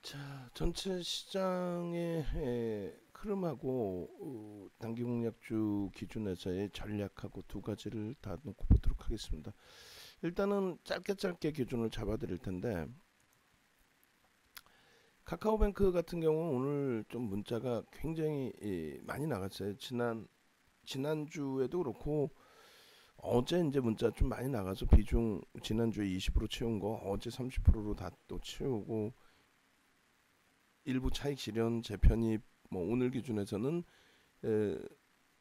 자, 전체 시장의 흐름하고 단기 공략주 기준에서의 전략하고 두 가지를 다 놓고 보도록 하겠습니다. 일단은 짧게 기준을 잡아 드릴 텐데, 카카오뱅크 같은 경우 오늘 좀 문자가 굉장히 많이 나갔어요. 지난주에도 그렇고 어제 이제 문자 좀 많이 나가서 비중 지난주에 20% 채운 거 어제 30%로 다 또 채우고, 일부 차익 실현 재편입, 뭐 오늘 기준에서는 에,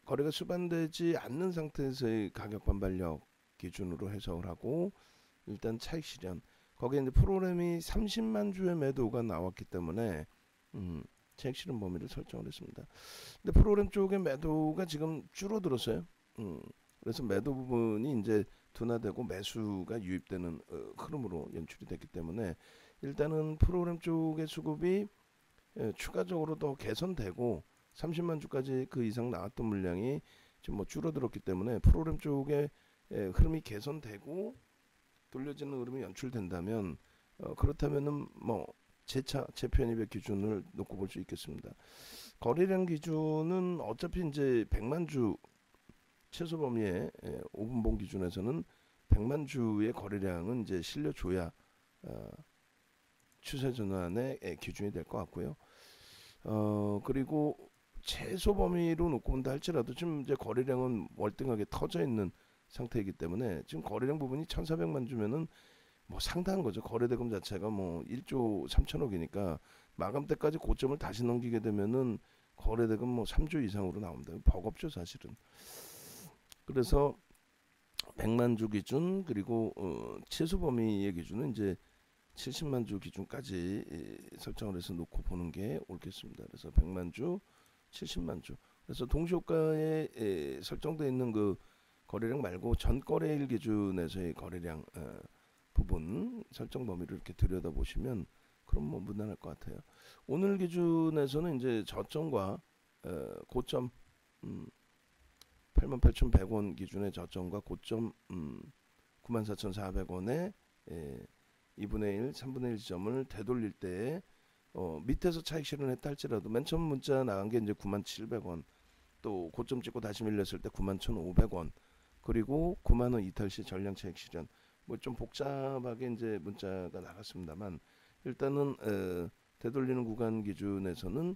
거래가 수반되지 않는 상태에서의 가격 반발력 기준으로 해석을 하고, 일단 차익 실현 거기에 이제 프로그램이 30만 주의 매도가 나왔기 때문에 차익 실현 범위를 설정을 했습니다. 근데 프로그램 쪽의 매도가 지금 줄어들었어요. 그래서 매도 부분이 이제 둔화되고 매수가 유입되는 흐름으로 연출이 됐기 때문에, 일단은 프로그램 쪽의 수급이 추가적으로 더 개선되고 30만 주까지 그 이상 나왔던 물량이 지금 뭐 줄어들었기 때문에, 프로그램 쪽에 흐름이 개선되고 돌려지는 흐름이 연출된다면, 그렇다면은 뭐 재편입의 기준을 놓고 볼 수 있겠습니다. 거래량 기준은 어차피 이제 100만 주 최소 범위의 5분봉 기준에서는 100만 주의 거래량은 이제 실려줘야 추세 전환의 기준이 될 것 같고요. 그리고 최소 범위로 놓고 본다 할지라도 지금 이제 거래량은 월등하게 터져 있는 상태이기 때문에, 지금 거래량 부분이 1,400만 주면은 뭐 상당한 거죠. 거래대금 자체가 뭐 1조 3천억이니까 마감 때까지 고점을 다시 넘기게 되면은 거래대금 뭐 3조 이상으로 나옵니다. 버겁죠, 사실은. 그래서 100만 주 기준, 그리고 최소 범위의 기준은 이제 70만 주 기준까지 설정을 해서 놓고 보는 게 옳겠습니다. 그래서 100만 주, 70만 주. 그래서 동시효과에 설정되어 있는 그 거래량 말고 전 거래일 기준에서의 거래량 부분 설정 범위를 이렇게 들여다보시면 그럼 뭐 무난할 것 같아요. 오늘 기준에서는 이제 저점과 고점 88,100원 기준의 저점과 고점 94,400원에 2분의 1, 3분의 1 지점을 되돌릴 때 밑에서 차익 실현했다 할지라도 맨 처음 문자 나간 게 이제 97,000원, 또 고점 찍고 다시 밀렸을 때 91,500원, 그리고 9만원 이탈 시 전량 차익 실현, 뭐 좀 복잡하게 이제 문자가 나갔습니다만, 일단은 되돌리는 구간 기준에서는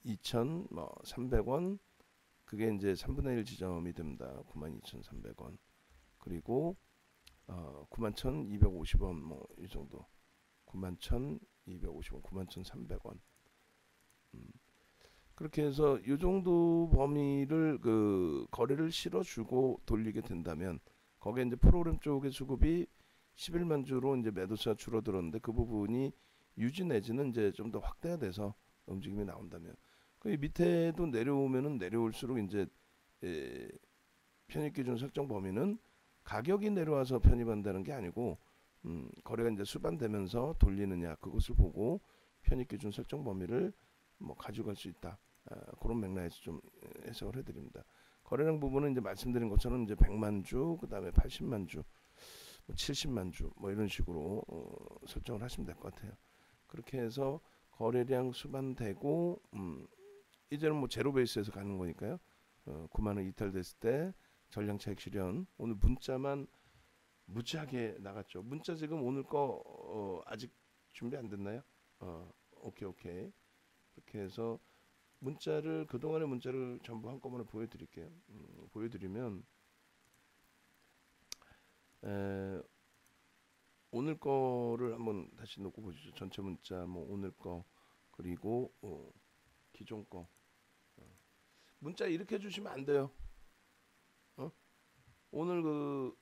92,300원, 그게 이제 3분의 1 지점이 됩니다. 92,300원. 그리고 91,250원 뭐 이 정도. 91,250원, 91,300원. 그렇게 해서 이 정도 범위를 그 거래를 실어주고 돌리게 된다면, 거기에 이제 프로그램 쪽의 수급이 11만 주로 이제 매도수가 줄어들었는데, 그 부분이 유지 내지는 이제 좀 더 확대돼서 움직임이 나온다면, 그 밑에도 내려오면은 내려올수록 이제 편입 기준 설정 범위는 가격이 내려와서 편입한다는 게 아니고, 거래가 이제 수반되면서 돌리느냐 그것을 보고 편입 기준 설정 범위를 뭐 가져갈 수 있다. 그런 맥락에서 좀 해석을 해드립니다. 거래량 부분은 이제 말씀드린 것처럼 이제 100만 주, 그 다음에 80만 주, 뭐 70만 주, 뭐 이런 식으로 설정을 하시면 될 것 같아요. 그렇게 해서 거래량 수반되고, 이제는 뭐 제로 베이스에서 가는 거니까요. 9만 원 이탈됐을 때 전량 차익 실현. 오늘 문자만 무지하게 나갔죠. 문자 지금 오늘 거 아직 준비 안 됐나요? 오케이. 그렇게 해서 문자를, 그동안의 문자를 전부 한꺼번에 보여드릴게요. 보여드리면 오늘 거를 한번 다시 놓고 보시죠. 전체 문자, 뭐 오늘 거, 그리고 기존 거. 문자 이렇게 해주시면 안 돼요. 오늘 그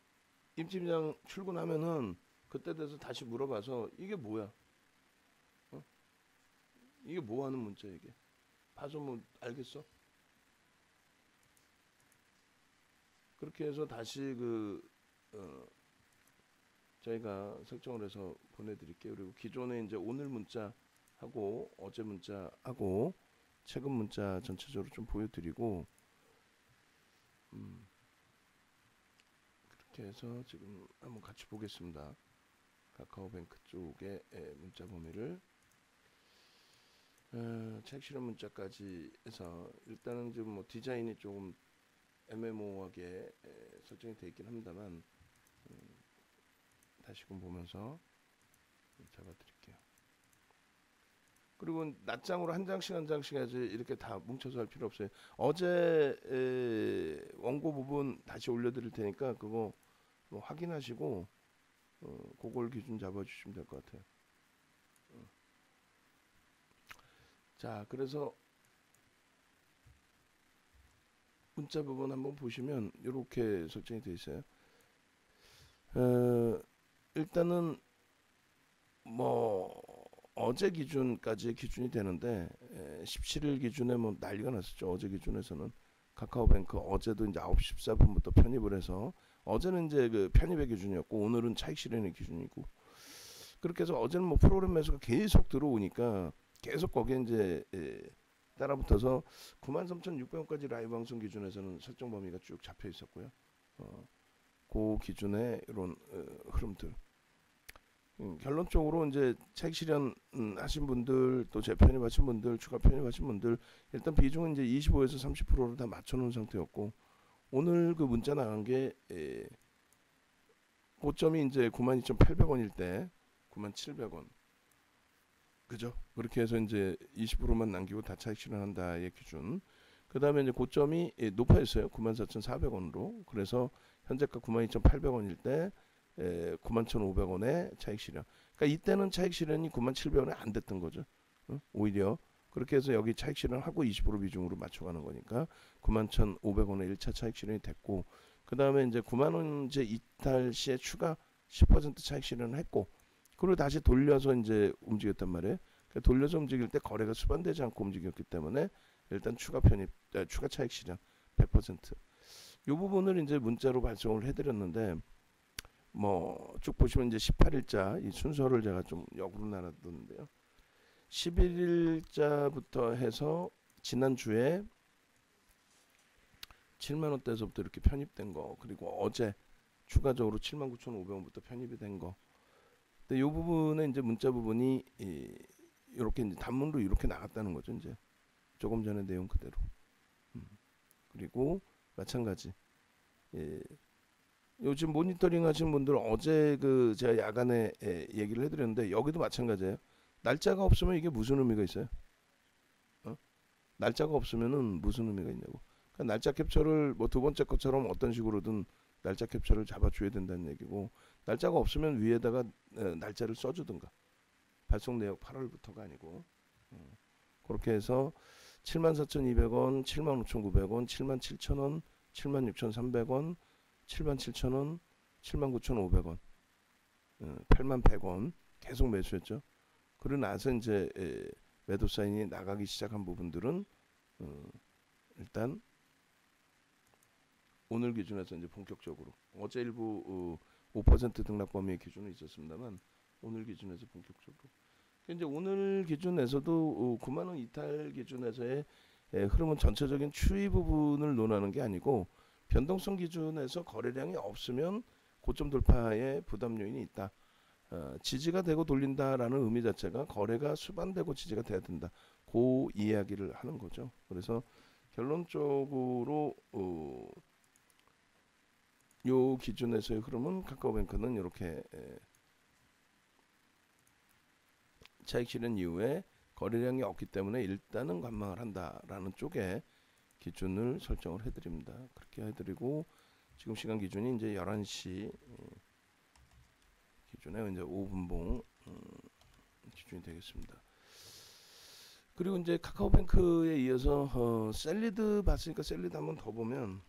임팀장 출근하면은 그때 돼서 다시 물어봐서 이게 뭐야? 이게 뭐 하는 문자 이게? 봐서 뭐 알겠어? 그렇게 해서 다시 저희가 설정을 해서 보내드릴게요. 그리고 기존에 이제 오늘 문자하고 어제 문자하고 최근 문자 전체적으로 좀 보여드리고, 그렇게 해서 지금 한번 같이 보겠습니다. 카카오뱅크 쪽에 문자 범위를 차익 실현 문자까지 해서 일단은 지금 뭐 디자인이 조금 애매모호하게 설정이 되어 있긴 합니다만 다시금 보면서 잡아드릴게요. 그리고 낮장으로 한 장씩 한 장씩 해야지 이렇게 다 뭉쳐서 할 필요 없어요. 어제 원고 부분 다시 올려드릴 테니까 그거 뭐 확인하시고 그걸 기준 잡아주시면 될 것 같아요. 자, 그래서 문자 부분 한번 보시면 이렇게 설정이 되어 있어요. 일단은 뭐 어제 기준까지의 기준이 되는데 17일 기준에 뭐 난리가 났었죠. 어제 기준에서는 카카오뱅크 어제도 이제 9시 14분부터 편입을 해서 어제는 이제 그 편입의 기준이었고 오늘은 차익 실현의 기준이고 그렇게 해서 어제는 뭐 프로그램 매수가 계속 들어오니까 계속 거기에 이제 따라붙어서 93,600원까지 라이브 방송 기준에서는 설정 범위가 쭉 잡혀 있었고요. 그 기준의 이런 흐름들. 결론적으로 이제 차익 실현 하신 분들 또 재편입하신 분들 추가 편입하신 분들 일단 비중은 이제 25에서 30%로 다 맞춰놓은 상태였고 오늘 그 문자 나간 게 고점이 이제 92,800원일 때 97,000원 그죠? 그렇게 해서 이제 20%만 남기고 다 차익 실현한다의 기준. 그 다음에 이제 고점이 높아졌어요. 94,400원으로. 그래서 현재가 92,800원일 때 91,500원에 차익 실현. 그러니까 이때는 차익 실현이 97,000원에 안 됐던 거죠. 오히려 그렇게 해서 여기 차익 실현하고 20% 비중으로 맞춰가는 거니까 91,500원에 1차 차익 실현이 됐고 그 다음에 이제 9만원 이제 이탈 시에 추가 10% 차익 실현을 했고 그리고 다시 돌려서 이제 움직였단 말이에요. 그러니까 돌려서 움직일 때 거래가 수반되지 않고 움직였기 때문에 일단 추가 편입, 추가 차익 실현 100%. 이 부분을 이제 문자로 발송을 해드렸는데 뭐 쭉 보시면 이제 18일자 이 순서를 제가 좀 역으로 나눴는데요. 11일자부터 해서 지난주에 7만원대에서부터 이렇게 편입된 거 그리고 어제 추가적으로 79,500원부터 편입이 된 거. 근데 이 부분에 이제 문자 부분이 이렇게 이제 단문으로 이렇게 나갔다는 거죠. 이제 조금 전에 내용 그대로. 그리고 마찬가지. 요즘 모니터링 하신 분들 어제 그 제가 야간에 얘기를 해드렸는데 여기도 마찬가지예요. 날짜가 없으면 이게 무슨 의미가 있어요? 날짜가 없으면은 무슨 의미가 있냐고. 그러니까 날짜 캡처를 뭐 두 번째 것처럼 어떤 식으로든 날짜 캡처를 잡아줘야 된다는 얘기고 날짜가 없으면 위에다가 날짜를 써주든가 발송 내역 8월부터가 아니고 그렇게 해서 74,200원, 75,900원, 77,000원, 76,300원, 77,000원, 79,500원, 81,100원 계속 매수했죠. 그러고 나서 이제 매도 사인이 나가기 시작한 부분들은 일단 오늘 기준에서 이제 본격적으로 어제 일부 5% 등락 범위의 기준은 있었습니다만 오늘 기준에서 본격적으로 이제 오늘 기준에서도 9만 원 이탈 기준에서의 흐름은 전체적인 추이 부분을 논하는 게 아니고 변동성 기준에서 거래량이 없으면 고점 돌파에 부담 요인이 있다. 지지가 되고 돌린다라는 의미 자체가 거래가 수반되고 지지가 돼야 된다. 그 이야기를 하는 거죠. 그래서 결론적으로 요 기준에서의 흐름은 카카오뱅크는 이렇게 차익 실현 이후에 거래량이 없기 때문에 일단은 관망을 한다라는 쪽에 기준을 설정을 해드립니다. 그렇게 해드리고 지금 시간 기준이 이제 11시 기준에 이제 5분봉 기준이 되겠습니다. 그리고 이제 카카오뱅크에 이어서 셀리드 봤으니까 셀리드 한번 더 보면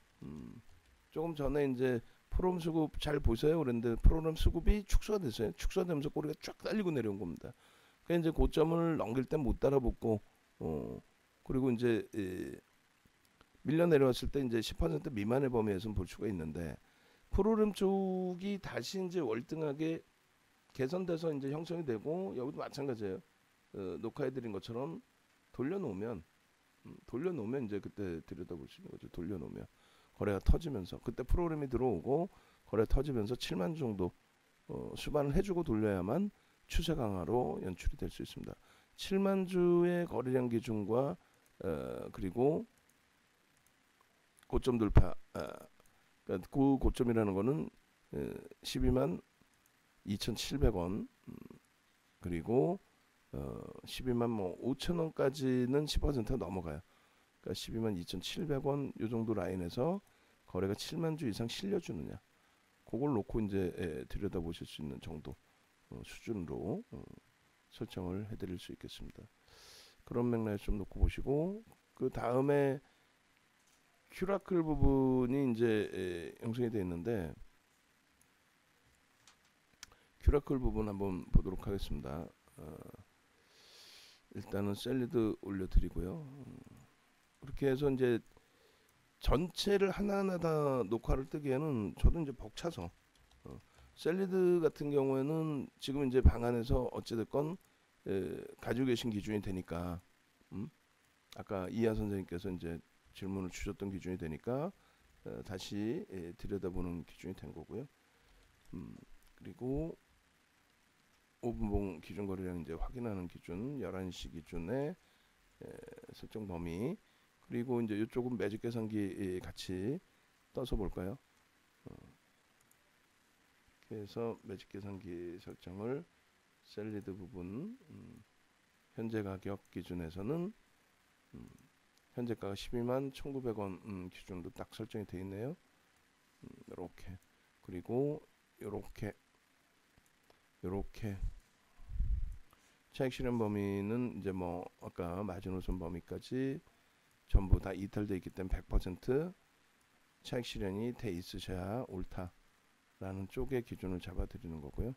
조금 전에 이제 프로그램 수급 잘 보세요 그랬는데 프로그램 수급이 축소가 됐어요. 축소되면서 꼬리가 쫙 딸리고 내려온 겁니다. 그러니까 이제 고점을 넘길 때 못 따라붙고 그리고 이제 밀려 내려왔을 때 이제 10% 미만의 범위에서는 볼 수가 있는데 프로그램 쪽이 다시 이제 월등하게 개선돼서 이제 형성이 되고 여기도 마찬가지예요. 녹화해드린 것처럼 돌려놓으면 이제 그때 들여다볼 수 있는 거죠. 돌려놓으면 거래가 터지면서 그때 프로그램이 들어오고 거래 터지면서 7만 정도 수반을 해주고 돌려야만 추세 강화로 연출이 될 수 있습니다. 7만 주의 거래량 기준과 그리고 고점 돌파, 그러니까 그 고점이라는 거는 12만 2,700원, 그리고 12만 뭐 5천 원까지는 10%가 넘어가요. 그러니까 12만 2,700원 요 정도 라인에서 거래가 7만 주 이상 실려주느냐, 그걸 놓고 이제 들여다 보실 수 있는 정도 수준으로 설정을 해드릴 수 있겠습니다. 그런 맥락에서 좀 놓고 보시고, 그 다음에 큐라클 부분이 이제 형성이 되어 있는데, 큐라클 부분 한번 보도록 하겠습니다. 일단은 셀리드 올려드리고요. 그렇게 해서 이제 전체를 하나하나 다 녹화를 뜨기에는 저도 이제 벅차서, 셀리드 같은 경우에는 지금 이제 방 안에서 어찌됐건 가지고 계신 기준이 되니까, 아까 이하 선생님께서 이제 질문을 주셨던 기준이 되니까 다시 들여다보는 기준이 된 거고요. 그리고 5분봉 기준 거래량 이제 확인하는 기준, 11시 기준의 설정 범위, 그리고 이제 이쪽은 매직 계산기 같이 떠서 볼까요? 그래서 매직 계산기 설정을 셀리드 부분, 현재 가격 기준에서는 현재가가 12만 1,900원 기준으로 딱 설정이 되어 있네요. 이렇게, 그리고 이렇게 차익 실현 범위는 이제 뭐 아까 마지노선 범위까지 전부 다 이탈되어 있기 때문에 100% 차익 실현이 돼 있으셔야 옳다라는 쪽의 기준을 잡아드리는 거고요.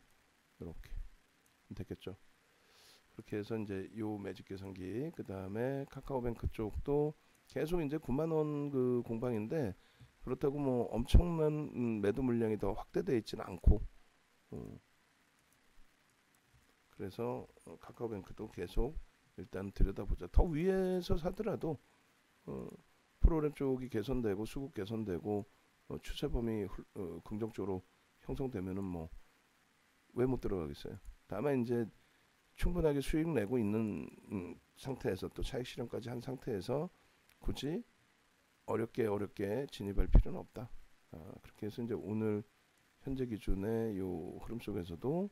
이렇게 됐겠죠. 그렇게 해서 이제 요 매직 계산기, 그 다음에 카카오뱅크 쪽도 계속 이제 9만 원 그 공방인데, 그렇다고 뭐 엄청난 매도 물량이 더 확대되어 있지는 않고, 그래서 카카오뱅크도 계속 일단 들여다보자. 더 위에서 사더라도 프로그램 쪽이 개선되고 수급 개선되고 추세 범위 긍정적으로 형성되면은 뭐 왜 못 들어가겠어요. 다만 이제 충분하게 수익 내고 있는 상태에서, 또 차익 실현까지 한 상태에서 굳이 어렵게 진입할 필요는 없다. 그렇게 해서 이제 오늘 현재 기준의 요 흐름 속에서도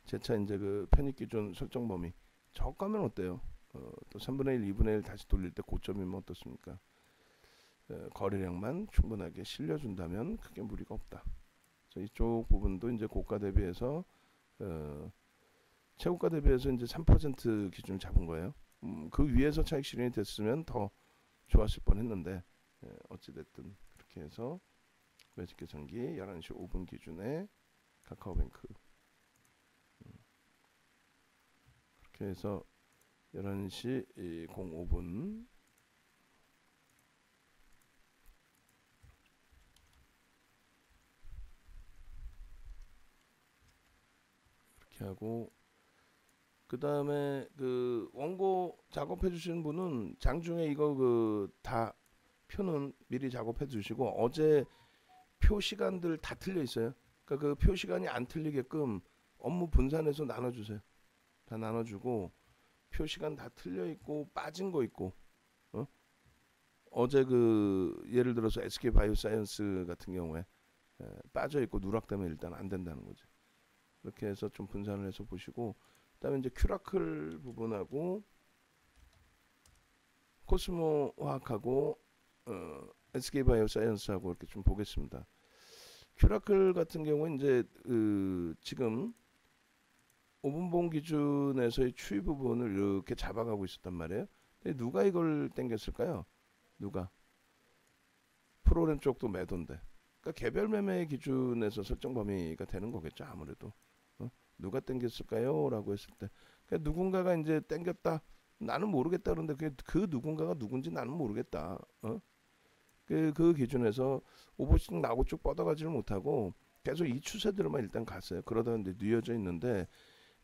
재차 이제 그 편입 기준 설정 범위 저가면 어때요? 또 3분의 1, 2분의 1 다시 돌릴 때 고점이면 어떻습니까? 거래량만 충분하게 실려준다면 크게 무리가 없다. 그래서 이쪽 부분도 이제 고가 대비해서 최고가 대비해서 이제 3% 기준을 잡은 거예요. 그 위에서 차익 실현이 됐으면 더 좋았을 뻔했는데, 어찌됐든 그렇게 해서 매직 계산기 11시 5분 기준에 카카오뱅크, 그렇게 해서 11시 05분 이렇게 하고, 그 다음에 그 원고 작업해 주시는 분은 장중에 이거 그 다 표는 미리 작업해 주시고, 어제 표 시간들 다 틀려 있어요. 그러니까 그 표 시간이 안 틀리게끔 업무 분산해서 나눠주세요. 다 나눠주고, 표 시간 다 틀려 있고 빠진 거 있고, 어제 그 예를 들어서 SK 바이오사이언스 같은 경우에 빠져 있고 누락되면 일단 안 된다는 거죠. 그렇게 해서 좀 분산을 해서 보시고, 그다음에 이제 큐라클 부분하고 코스모 화학하고 SK 바이오사이언스하고 이렇게 좀 보겠습니다. 큐라클 같은 경우는 이제 지금 5분봉 기준에서의 추이 부분을 이렇게 잡아가고 있었단 말이에요. 근데 누가 이걸 땡겼을까요? 누가? 프로그램 쪽도 매도인데. 그러니까 개별 매매 기준에서 설정 범위가 되는 거겠죠, 아무래도. 누가 땡겼을까요? 라고 했을 때, 그러니까 누군가가 이제 땡겼다. 나는 모르겠다. 그런데 그 누군가가 누군지 나는 모르겠다. 그 기준에서 오버씩 나고 쭉 뻗어가지를 못하고 계속 이 추세들만 일단 갔어요. 그러다가 이제 뉘어져 있는데,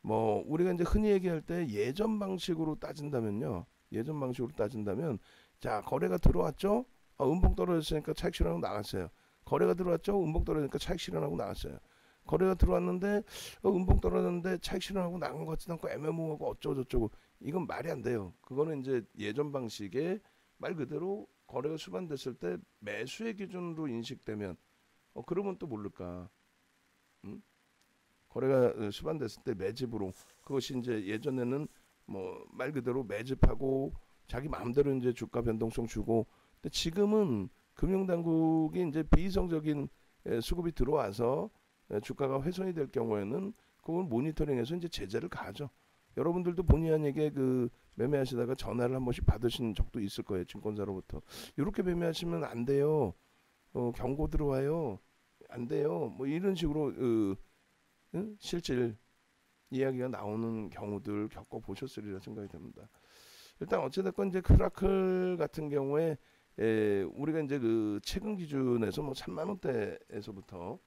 뭐 우리가 이제 흔히 얘기할 때 예전 방식으로 따진다면요. 예전 방식으로 따진다면, 자, 거래가 들어왔죠. 음봉 떨어졌으니까 차익 실현하고 나갔어요. 거래가 들어왔죠. 음봉 떨어지니까 차익 실현하고 나갔어요. 거래가 들어왔는데 음봉 떨어졌는데 차익 실현하고 나간 것 같지도 않고 애매모호하고 어쩌고 저쩌고 이건 말이 안 돼요. 그거는 이제 예전 방식의 말 그대로 거래가 수반됐을 때 매수의 기준으로 인식되면 그러면 또 모를까. 음? 거래가 수반됐을 때 매집으로 그것이 이제 예전에는 뭐 말 그대로 매집하고 자기 마음대로 이제 주가 변동성 주고 근데 지금은 금융당국이 이제 비이성적인 수급이 들어와서 주가가 훼손이 될 경우에는 그걸 모니터링해서 이제 제재를 가하죠. 여러분들도 본의 아니게 그 매매하시다가 전화를 한 번씩 받으신 적도 있을 거예요. 증권사로부터 이렇게 매매하시면 안 돼요. 경고 들어와요. 안 돼요. 뭐 이런 식으로 실질 이야기가 나오는 경우들 겪어 보셨으리라 생각이 됩니다. 일단 어찌됐건 이제 크라클 같은 경우에 우리가 이제 그 최근 기준에서 뭐 3만 원대에서부터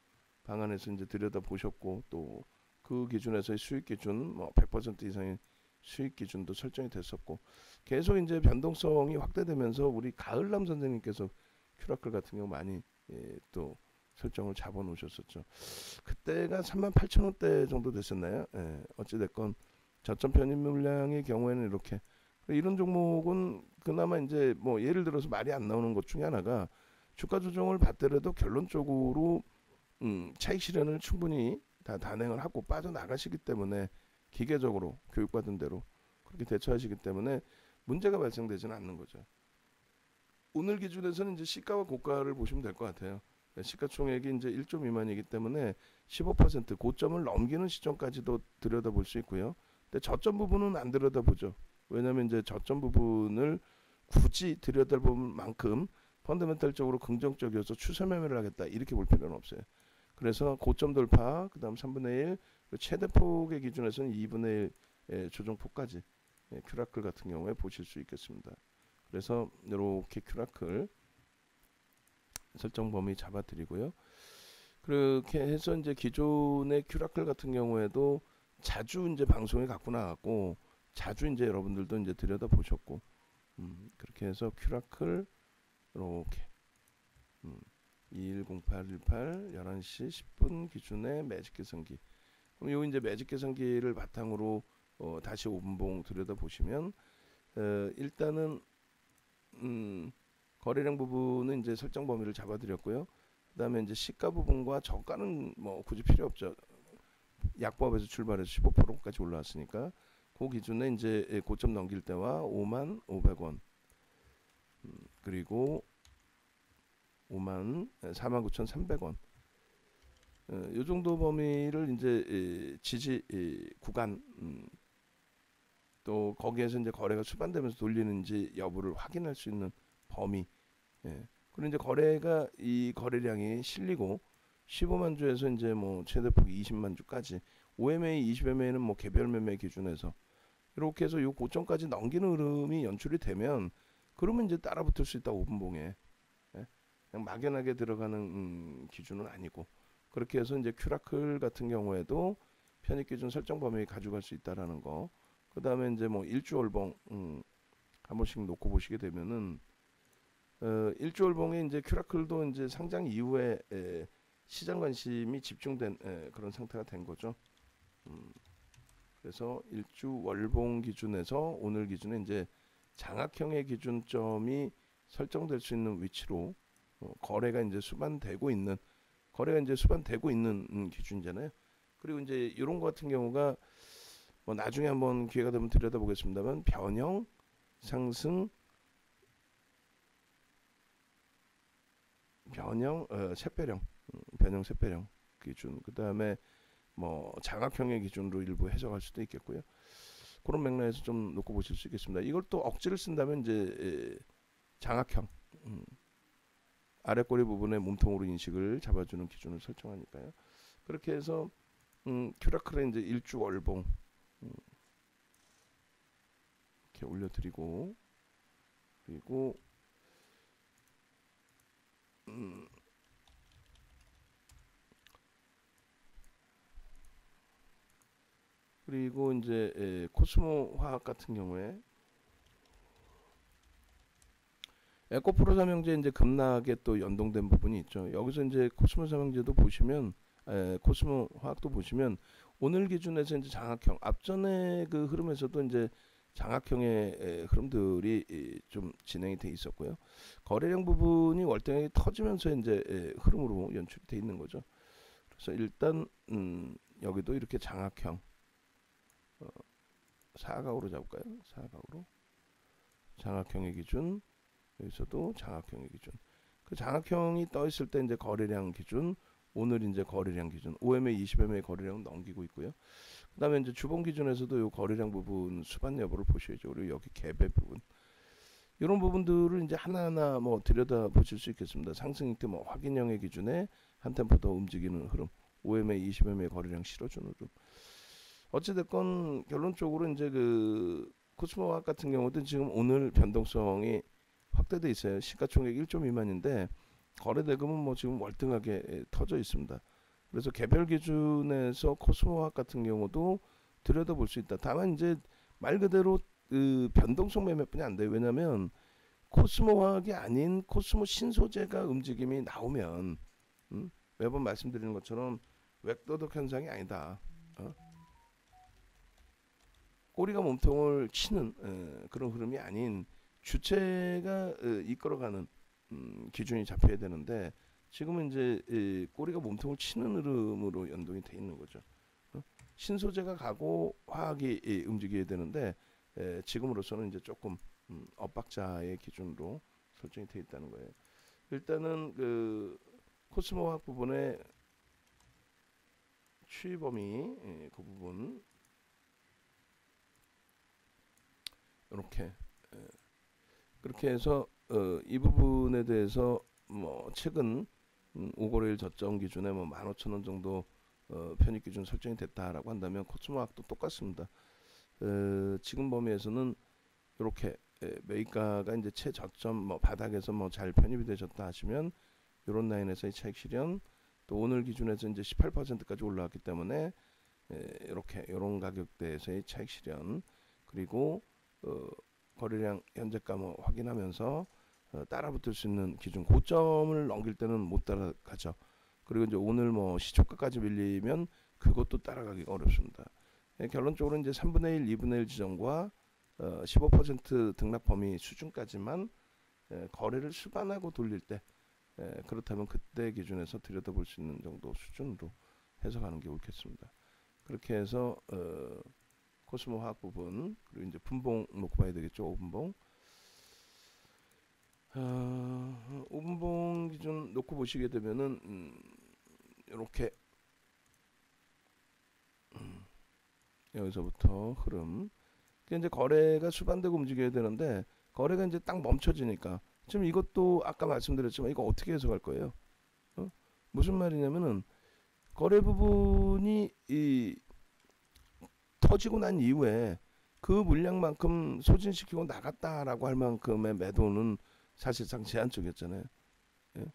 방안에서 이제 들여다 보셨고 또 그 기준에서의 수익 기준 뭐 100% 이상의 수익 기준도 설정이 됐었고 계속 이제 변동성이 확대되면서 우리 가을남 선생님께서 큐라클 같은 경우 많이 또 설정을 잡아 놓으셨었죠. 그때가 38,000원대 정도 됐었나요? 어찌됐건 저점 편입 물량의 경우에는 이렇게 이런 종목은 그나마 이제 뭐 예를 들어서 말이 안 나오는 것 중에 하나가 주가 조정을 받더라도 결론적으로 차익 실현을 충분히 다 단행을 하고 빠져나가시기 때문에 기계적으로 교육받은 대로 그렇게 대처하시기 때문에 문제가 발생되지는 않는 거죠. 오늘 기준에서는 이제 시가와 고가를 보시면 될 것 같아요. 시가총액이 이제 1조 미만이기 때문에 15% 고점을 넘기는 시점까지도 들여다볼 수 있고요. 근데 저점 부분은 안 들여다보죠. 왜냐하면 이제 저점 부분을 굳이 들여다볼 만큼 펀더멘탈적으로 긍정적이어서 추세 매매를 하겠다 이렇게 볼 필요는 없어요. 그래서 고점 돌파, 그다음 3분의 1, 최대폭의 기준에서는 2분의 1 조정폭까지 큐라클 같은 경우에 보실 수 있겠습니다. 그래서 이렇게 큐라클 설정 범위 잡아드리고요. 그렇게 해서 이제 기존의 큐라클 같은 경우에도 자주 이제 방송에 갖고 나갔고 자주 이제 여러분들도 이제 들여다 보셨고 그렇게 해서 큐라클 이렇게 210818 11시 10분 기준의 매직 계산기. 그럼 요 이제 매직 계산기를 바탕으로 다시 5분봉 들여다 보시면 일단은 거래량 부분은 이제 설정 범위를 잡아드렸고요. 그다음에 이제 시가 부분과 저가는 뭐 굳이 필요 없죠. 약보합에서 출발해서 15%까지 올라왔으니까 그 기준에 이제 고점 넘길 때와 5만 500원 그리고 5만 49,300원 요 정도 범위를 이제 지지 구간 또 거기에서 이제 거래가 수반되면서 돌리는지 여부를 확인할 수 있는 범위. 그리고 이제 거래가 이 거래량이 실리고 15만 주에서 이제 뭐 최대폭 20만 주까지 OMA, 20MA는 뭐 개별 매매 기준에서 이렇게 해서 요 고점까지 넘기는 흐름이 연출이 되면 그러면 이제 따라붙을 수 있다 5분봉에 그냥 막연하게 들어가는 기준은 아니고 그렇게 해서 이제 큐라클 같은 경우에도 편입 기준 설정 범위 가져갈 수 있다라는 거. 그 다음에 이제 뭐 일주월봉 한 번씩 놓고 보시게 되면은 일주월봉에 이제 큐라클도 이제 상장 이후에 시장 관심이 집중된 그런 상태가 된 거죠. 그래서 일주월봉 기준에서 오늘 기준에 이제 장악형의 기준점이 설정될 수 있는 위치로 거래가 이제 수반되고 있는 기준이잖아요. 그리고 이제 이런 거 같은 경우가 뭐 나중에 한번 기회가 되면 들여다보겠습니다만 변형, 상승, 샛별형, 변형, 샛별형 기준. 그 다음에 뭐 장악형의 기준으로 일부 해석할 수도 있겠고요. 그런 맥락에서 좀 놓고 보실 수 있겠습니다. 이걸 또 억지를 쓴다면 이제 장악형 아랫꼬리 부분에 몸통으로 인식을 잡아주는 기준을 설정하니까요. 그렇게 해서 큐라클의 이제 일주월봉 이렇게 올려드리고 그리고 그리고 이제 코스모 화학 같은 경우에 에코프로 삼형제 이제 급락에 또 연동된 부분이 있죠. 여기서 이제 코스모 삼형제도 보시면 코스모 화학도 보시면 오늘 기준에서 이제 장악형 앞전에 그 흐름에서도 이제 장악형의 흐름들이 좀 진행이 돼 있었고요. 거래량 부분이 월등하게 터지면서 이제 흐름으로 연출이 돼 있는 거죠. 그래서 일단 여기도 이렇게 장악형 사각으로 잡을까요? 사각으로 장악형의 기준, 여기서도 장악형의 기준. 그 장악형이 떠 있을 때 이제 거래량 기준, 오늘 이제 거래량 기준, OMA 20MA 거래량 넘기고 있고요. 그다음에 이제 주봉 기준에서도 요 거래량 부분 수반 여부를 보셔야죠. 그리고 여기 갭의 부분, 이런 부분들을 이제 하나하나 뭐 들여다 보실 수 있겠습니다. 상승일 때 뭐 확인형의 기준에 한 템포 더 움직이는 흐름, OMA 20MA 거래량 실어주는 흐름. 어찌됐건 결론적으로 이제 그 코스모학 같은 경우도 지금 오늘 변동성이 확대돼 있어요. 시가총액 1조 미만인데 거래 대금은 뭐 지금 월등하게 터져 있습니다. 그래서 개별 기준에서 코스모학 같은 경우도 들여다볼 수 있다. 다만 이제 말 그대로 그 변동성 매매뿐이 안 돼요. 왜냐하면 코스모학이 아닌 코스모 신소재가 움직임이 나오면 매번 말씀드리는 것처럼 웹도덕 현상이 아니다. 꼬리가 몸통을 치는 그런 흐름이 아닌 주체가 이끌어가는 기준이 잡혀야 되는데 지금은 이제 꼬리가 몸통을 치는 흐름으로 연동이 돼 있는 거죠. 신소재가 가고 화학이 움직여야 되는데 지금으로서는 이제 조금 엇박자의 기준으로 설정이 돼 있다는 거예요. 일단은 그 코스모 화학 부분의 추이 범위 그 부분 이렇게 그렇게 해서 이 부분에 대해서 뭐 최근 5거래일 저점 기준에 뭐 15,000원 정도 편입 기준 설정이 됐다라고 한다면 코스모학도 똑같습니다. 지금 범위에서는 이렇게 매입가가 이제 최저점 뭐 바닥에서 뭐 잘 편입이 되셨다 하시면 이런 라인에서의 차익 실현, 또 오늘 기준에서 이제 18%까지 올라왔기 때문에 이렇게 이런 가격대에서의 차익 실현, 그리고 거래량 현재가 뭐 확인하면서 따라붙을 수 있는 기준 고점을 넘길 때는 못 따라가죠. 그리고 이제 오늘 뭐 시초가까지 밀리면 그것도 따라가기가 어렵습니다. 결론적으로 이제 3분의 1, 2분의 1 지점과 15% 등락 범위 수준까지만 거래를 수반하고 돌릴 때 그렇다면 그때 기준에서 들여다볼 수 있는 정도 수준으로 해석하는 게 옳겠습니다. 그렇게 해서 코스모 화학 부분, 그리고 이제 분봉 놓고 봐야 되겠죠. 5분봉. 5분봉 기준 놓고 보시게 되면은 이렇게 여기서부터 흐름. 이제 거래가 수반되고 움직여야 되는데 거래가 이제 딱 멈춰지니까 지금 이것도 아까 말씀드렸지만 이거 어떻게 해석할 거예요? 무슨 말이냐면은 거래 부분이 터지고 난 이후에 그 물량만큼 소진시키고 나갔다라고 할 만큼의 매도는 사실상 제한적이었잖아요. 예?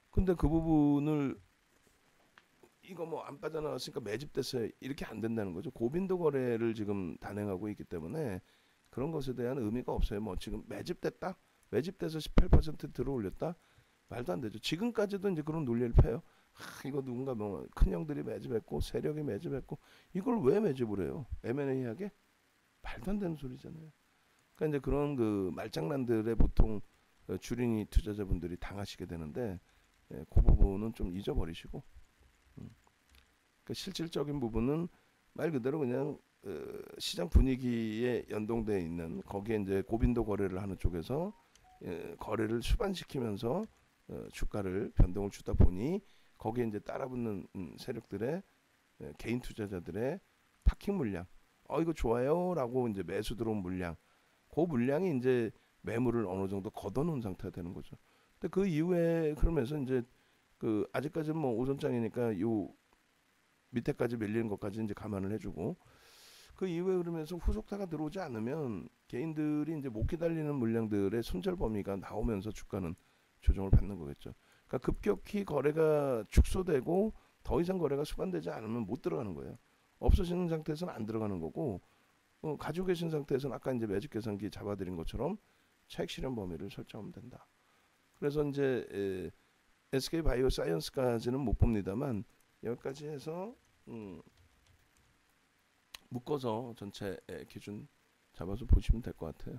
근데 그 부분을 이거 뭐 안 빠져나갔으니까 매집됐어요. 이렇게 안 된다는 거죠. 고빈도 거래를 지금 단행하고 있기 때문에 그런 것에 대한 의미가 없어요. 뭐 지금 매집됐다? 매집돼서 18% 들어올렸다? 말도 안 되죠. 지금까지도 이제 그런 논리를 펴요. 이거 누군가 뭐 큰 형들이 매집했고 세력이 매집했고 이걸 왜 매집을 해요? M&A하게? 말도 안 되는 소리잖아요. 그러니까 이제 그런 그 말장난들에 보통 주린이 투자자분들이 당하시게 되는데 그 부분은 좀 잊어버리시고 그 실질적인 부분은 말 그대로 그냥 시장 분위기에 연동되어 있는 거기에 이제 고빈도 거래를 하는 쪽에서 거래를 수반시키면서 주가를 변동을 주다 보니 거기에 이제 따라붙는 세력들의 개인 투자자들의 파킹 물량, 이거 좋아요라고 이제 매수 들어온 물량, 그 물량이 이제 매물을 어느 정도 걷어놓은 상태가 되는 거죠. 근데 그 이후에 그러면서 이제 그 아직까지는 뭐 오전장이니까 요 밑에까지 밀리는 것까지 이제 감안을 해주고 그 이후에 그러면서 후속타가 들어오지 않으면 개인들이 이제 못 기다리는 물량들의 손절 범위가 나오면서 주가는 조정을 받는 거겠죠. 그러니까 급격히 거래가 축소되고 더 이상 거래가 수반되지 않으면 못 들어가는 거예요. 없어지는 상태에서는 안 들어가는 거고 가지고 계신 상태에서는 아까 이제 매집 계산기 잡아드린 것처럼 차익 실현 범위를 설정하면 된다. 그래서 이제 SK 바이오 사이언스까지는 못 봅니다만 여기까지 해서 묶어서 전체 기준 잡아서 보시면 될 것 같아요.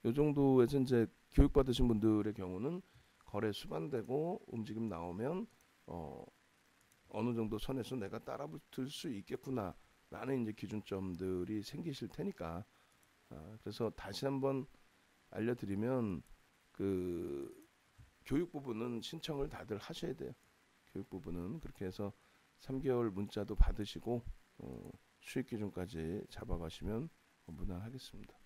이 정도에서 이제 교육 받으신 분들의 경우는 거래 수반되고 움직임 나오면 어느 정도 선에서 내가 따라붙을 수 있겠구나라는 이제 기준점들이 생기실 테니까 그래서 다시 한번 알려드리면 그 교육 부분은 신청을 다들 하셔야 돼요. 교육 부분은 그렇게 해서 3개월 문자도 받으시고 수익 기준까지 잡아가시면 무난하겠습니다.